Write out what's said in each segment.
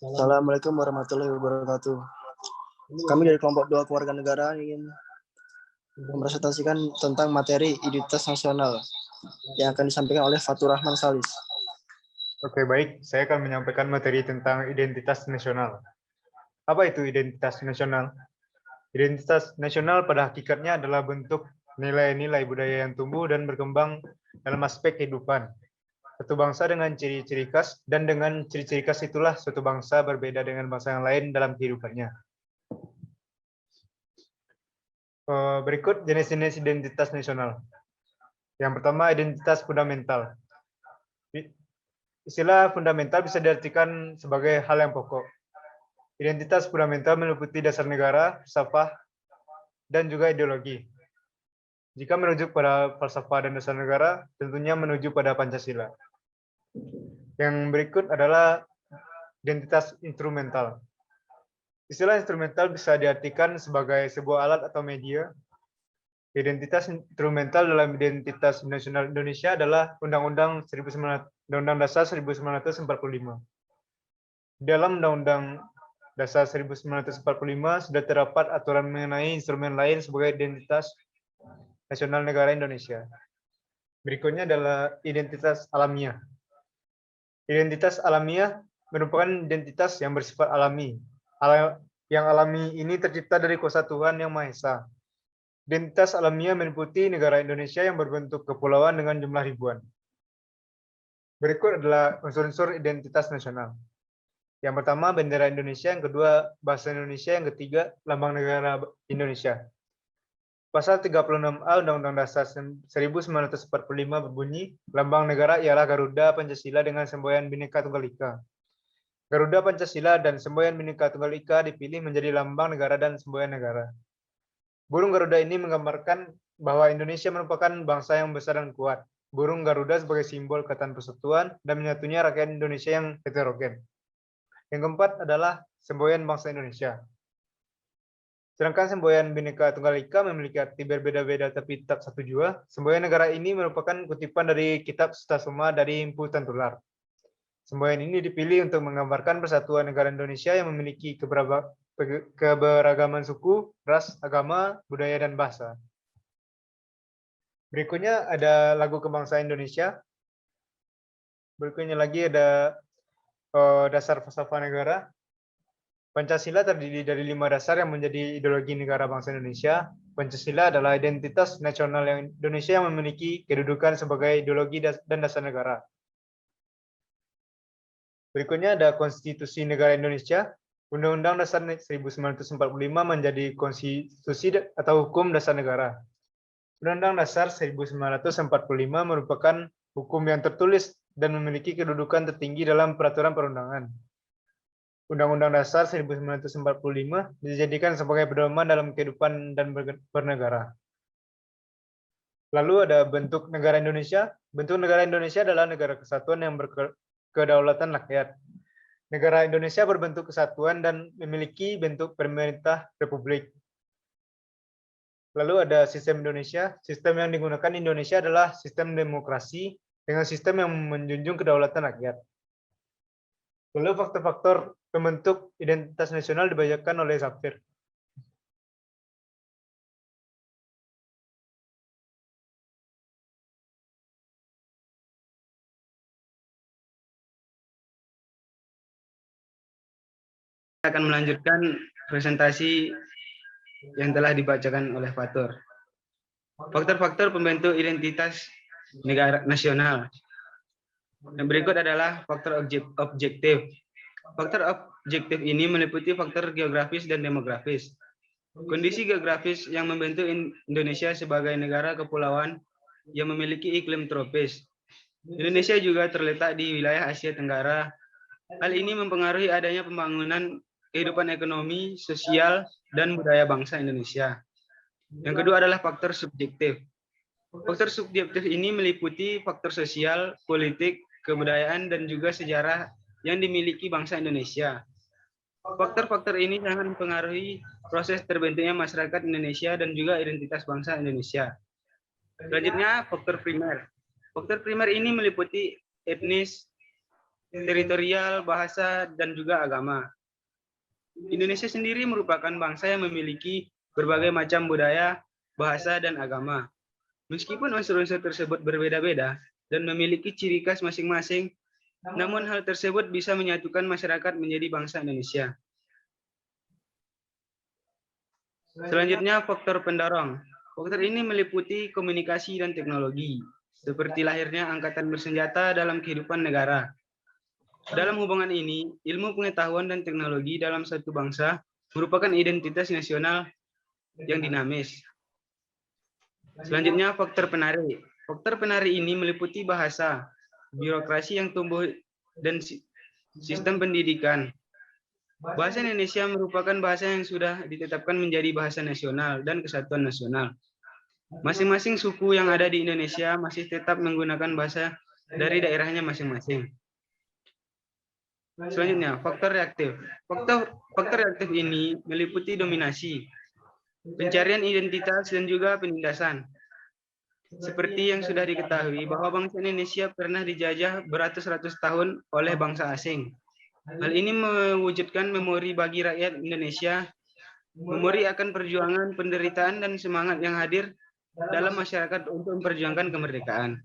Assalamualaikum warahmatullahi wabarakatuh. Kami dari kelompok 2 keluarga negara ingin mempresentasikan tentang materi identitas nasional yang akan disampaikan oleh Fatur Rahman Salis. Oke, baik. Saya akan menyampaikan materi tentang identitas nasional. Apa itu identitas nasional? Identitas nasional pada hakikatnya adalah bentuk nilai-nilai budaya yang tumbuh dan berkembang dalam aspek kehidupan. Satu bangsa dengan ciri-ciri khas, dan dengan ciri-ciri khas itulah suatu bangsa berbeda dengan bangsa yang lain dalam kehidupannya. Berikut jenis-jenis identitas nasional. Yang pertama, identitas fundamental. Istilah fundamental bisa diartikan sebagai hal yang pokok. Identitas fundamental meliputi dasar negara, falsafah, dan juga ideologi. Jika merujuk pada falsafah dan dasar negara, tentunya menuju pada Pancasila. Yang berikut adalah identitas instrumental. Istilah instrumental bisa diartikan sebagai sebuah alat atau media. Identitas instrumental dalam identitas nasional Indonesia adalah Undang-Undang Dasar 1945. Dalam Undang-Undang Dasar 1945 sudah terdapat aturan mengenai instrumen lain sebagai identitas nasional negara Indonesia. Berikutnya adalah identitas alamiah. Identitas alamiah merupakan identitas yang bersifat alami. Yang alami ini tercipta dari kuasa Tuhan Yang Maha Esa. Identitas alamiah meliputi negara Indonesia yang berbentuk kepulauan dengan jumlah ribuan. Berikut adalah unsur-unsur identitas nasional. Yang pertama, bendera Indonesia. Yang kedua, bahasa Indonesia. Yang ketiga, lambang negara Indonesia. Pasal 36A Undang-Undang Dasar 1945 berbunyi, lambang negara ialah Garuda Pancasila dengan semboyan Bhinneka Tunggal Ika. Garuda Pancasila dan semboyan Bhinneka Tunggal Ika dipilih menjadi lambang negara dan semboyan negara. Burung Garuda ini menggambarkan bahwa Indonesia merupakan bangsa yang besar dan kuat. Burung Garuda sebagai simbol kekuatan persatuan dan menyatunya rakyat Indonesia yang heterogen. Yang keempat adalah semboyan bangsa Indonesia. Sedangkan semboyan Bhinneka Tunggal Ika memiliki arti berbeda-beda tapi tetap satu jua. Semboyan negara ini merupakan kutipan dari kitab Sutasoma dari Mpu Tantular. Semboyan ini dipilih untuk menggambarkan persatuan negara Indonesia yang memiliki keberagaman suku, ras, agama, budaya, dan bahasa. Berikutnya ada lagu kebangsaan Indonesia. Berikutnya lagi ada dasar falsafah negara. Pancasila terdiri dari 5 dasar yang menjadi ideologi negara bangsa Indonesia. Pancasila adalah identitas nasional yang Indonesia yang memiliki kedudukan sebagai ideologi dan dasar negara. Berikutnya ada Konstitusi Negara Indonesia. Undang-Undang Dasar 1945 menjadi konstitusi atau hukum dasar negara. Undang-Undang Dasar 1945 merupakan hukum yang tertulis dan memiliki kedudukan tertinggi dalam peraturan perundangan. Undang-Undang Dasar 1945 dijadikan sebagai pedoman dalam kehidupan dan bernegara. Lalu ada bentuk negara Indonesia. Bentuk negara Indonesia adalah negara kesatuan yang berkedaulatan rakyat. Negara Indonesia berbentuk kesatuan dan memiliki bentuk pemerintah republik. Lalu ada sistem Indonesia. Sistem yang digunakan Indonesia adalah sistem demokrasi dengan sistem yang menjunjung kedaulatan rakyat. Lalu faktor-faktor pembentuk identitas nasional dibacakan oleh Safir. Saya akan melanjutkan presentasi yang telah dibacakan oleh Fatur. Faktor-faktor pembentuk identitas negara nasional. Yang berikut adalah faktor objektif. Faktor objektif ini meliputi faktor geografis dan demografis. Kondisi geografis yang membentuk Indonesia sebagai negara kepulauan yang memiliki iklim tropis. Indonesia juga terletak di wilayah Asia Tenggara. Hal ini mempengaruhi adanya pembangunan kehidupan ekonomi, sosial, dan budaya bangsa Indonesia. Yang kedua adalah faktor subjektif. Faktor subjektif ini meliputi faktor sosial, politik, kebudayaan, dan juga sejarah yang dimiliki bangsa Indonesia. Faktor-faktor ini sangat mempengaruhi proses terbentuknya masyarakat Indonesia dan juga identitas bangsa Indonesia. Selanjutnya, faktor primer. Faktor primer ini meliputi etnis, teritorial, bahasa, dan juga agama. Indonesia sendiri merupakan bangsa yang memiliki berbagai macam budaya, bahasa, dan agama. Meskipun unsur-unsur tersebut berbeda-beda dan memiliki ciri khas masing-masing, namun hal tersebut bisa menyatukan masyarakat menjadi bangsa Indonesia. Selanjutnya, faktor pendorong. Faktor ini meliputi komunikasi dan teknologi, seperti lahirnya angkatan bersenjata dalam kehidupan negara. Dalam hubungan ini, ilmu pengetahuan dan teknologi dalam satu bangsa merupakan identitas nasional yang dinamis. Selanjutnya, faktor penarik. Faktor penarik ini meliputi bahasa, birokrasi yang tumbuh, dan sistem pendidikan. Bahasa Indonesia merupakan bahasa yang sudah ditetapkan menjadi bahasa nasional dan kesatuan nasional. Masing-masing suku yang ada di Indonesia masih tetap menggunakan bahasa dari daerahnya masing-masing. Selanjutnya, faktor reaktif. Faktor reaktif ini meliputi dominasi, pencarian identitas, dan juga penindasan. Seperti yang sudah diketahui bahwa bangsa Indonesia pernah dijajah beratus-ratus tahun oleh bangsa asing. Hal ini mewujudkan memori bagi rakyat Indonesia, memori akan perjuangan, penderitaan, dan semangat yang hadir dalam masyarakat untuk memperjuangkan kemerdekaan.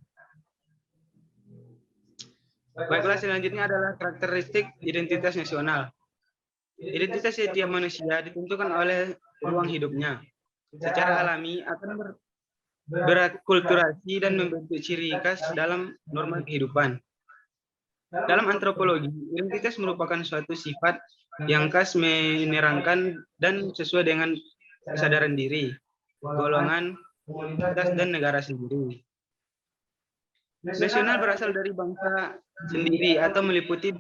Baiklah, selanjutnya adalah karakteristik identitas nasional. Identitas setiap manusia ditentukan oleh ruang hidupnya. Secara alami akan berakulturasi dan membentuk ciri khas dalam norma kehidupan. Dalam antropologi, identitas merupakan suatu sifat yang khas menerangkan dan sesuai dengan kesadaran diri, golongan, komunitas, dan negara sendiri. Nasional berasal dari bangsa sendiri atau meliputi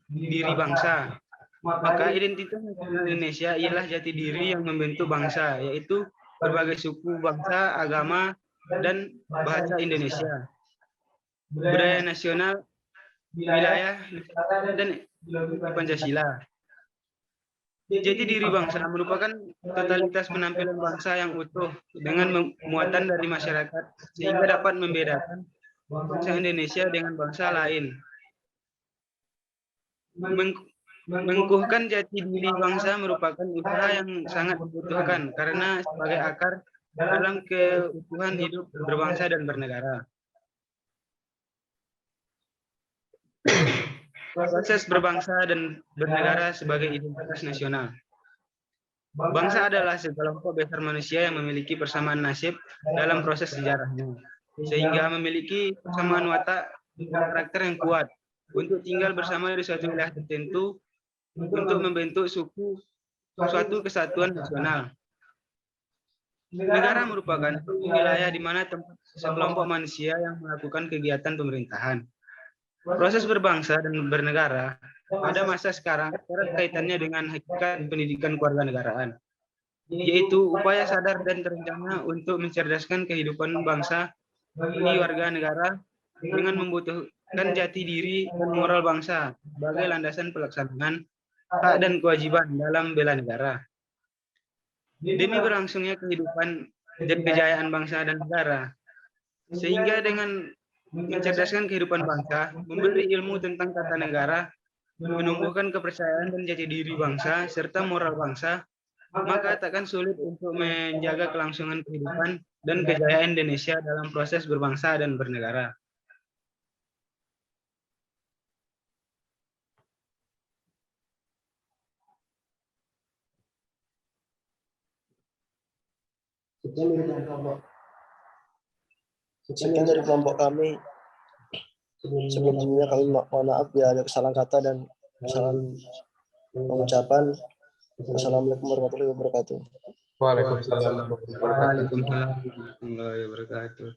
diri bangsa. Maka identitas nasional Indonesia ialah jati diri yang membentuk bangsa, yaitu berbagai suku, bangsa, agama, dan bahasa Indonesia. Budaya nasional, wilayah, dan Pancasila. Jati diri bangsa merupakan totalitas penampilan bangsa yang utuh dengan muatan dari masyarakat sehingga dapat membedakan bangsa Indonesia dengan bangsa lain. Mengukuhkan jati diri bangsa merupakan usaha yang sangat dibutuhkan karena sebagai akar dalam keutuhan hidup berbangsa dan bernegara. Proses berbangsa dan bernegara sebagai identitas nasional. Bangsa adalah sekelompok besar manusia yang memiliki persamaan nasib dalam proses sejarahnya, sehingga memiliki persamaan watak dan karakter yang kuat untuk tinggal bersama di suatu wilayah tertentu untuk membentuk suatu kesatuan nasional. Negara merupakan wilayah di mana tempat sekelompok manusia yang melakukan kegiatan pemerintahan. Proses berbangsa dan bernegara pada masa sekarang erat kaitannya dengan hakikat pendidikan kewarganegaraan, yaitu upaya sadar dan terencana untuk mencerdaskan kehidupan bangsa bagi warga negara dengan membutuhkan jati diri dan moral bangsa sebagai landasan pelaksanaan hak dan kewajiban dalam bela negara. Demi berlangsungnya kehidupan dan kejayaan bangsa dan negara, sehingga dengan mencerdaskan kehidupan bangsa, memberi ilmu tentang tata negara, menumbuhkan kepercayaan dan jati diri bangsa, serta moral bangsa, maka takkan sulit untuk menjaga kelangsungan kehidupan dan kejayaan Indonesia dalam proses berbangsa dan bernegara. Sekian dari kelompok kami. Sebelumnya kami mohon maaf bila ada kesalahan kata dan kesalahan pengucapan. Wassalamualaikum warahmatullahi wabarakatuh. Waalaikumsalam warahmatullahi wabarakatuh. Waalaikumsalam warahmatullahi wabarakatuh.